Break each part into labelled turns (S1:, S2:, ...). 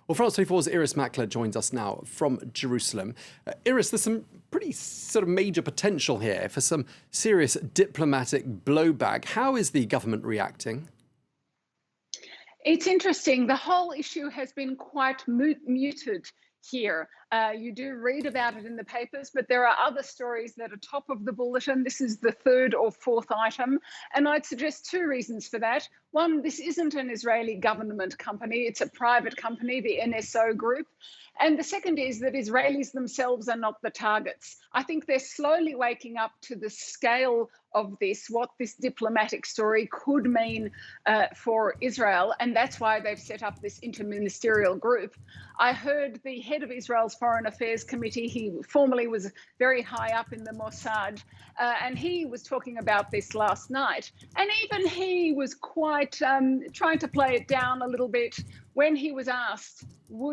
S1: Well, France 24's Irris Makler joins us now from Jerusalem. Irris, there's some pretty sort of major potential here for some serious diplomatic blowback. How is the government reacting?
S2: It's interesting. The whole issue has been quite muted here. You do read about it in the papers, but there are other stories that are top of the bulletin. This is the third or fourth item, and I'd suggest two reasons for that. One, this isn't an Israeli government company. It's a private company, the NSO group. And the second is that Israelis themselves are not the targets. I think they're slowly waking up to the scale of this, what this diplomatic story could mean for Israel. And that's why they've set up this inter-ministerial group. I heard the head of Israel's Foreign Affairs Committee, he formerly was very high up in the Mossad, and he was talking about this last night. And even he was quite trying to play it down a little bit when he was asked,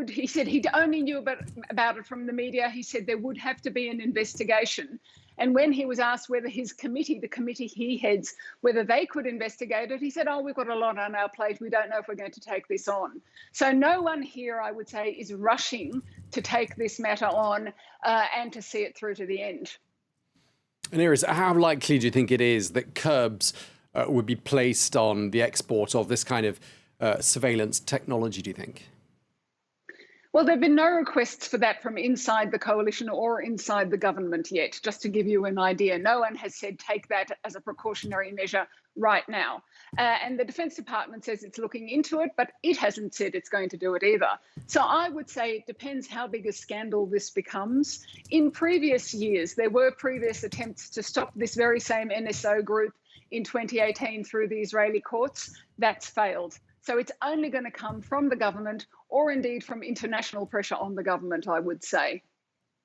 S2: he said he only knew about it from the media. He said there would have to be an investigation. And when he was asked whether his committee, the committee he heads, whether they could investigate it, he said, we've got a lot on our plate. We don't know if we're going to take this on. So no one here, I would say, is rushing to take this matter on and to see it through to the end.
S1: And Iris, how likely do you think it is that curbs would be placed on the export of this kind of surveillance technology, do you think?
S2: Well, there have been no requests for that from inside the coalition or inside the government yet, just to give you an idea. No one has said take that as a precautionary measure right now. And the Defence Department says it's looking into it, but it hasn't said it's going to do it either. So I would say it depends how big a scandal this becomes. In previous years, there were previous attempts to stop this very same NSO group in 2018 through the Israeli courts. That's failed. So it's only going to come from the government or indeed from international pressure on the government, I would say.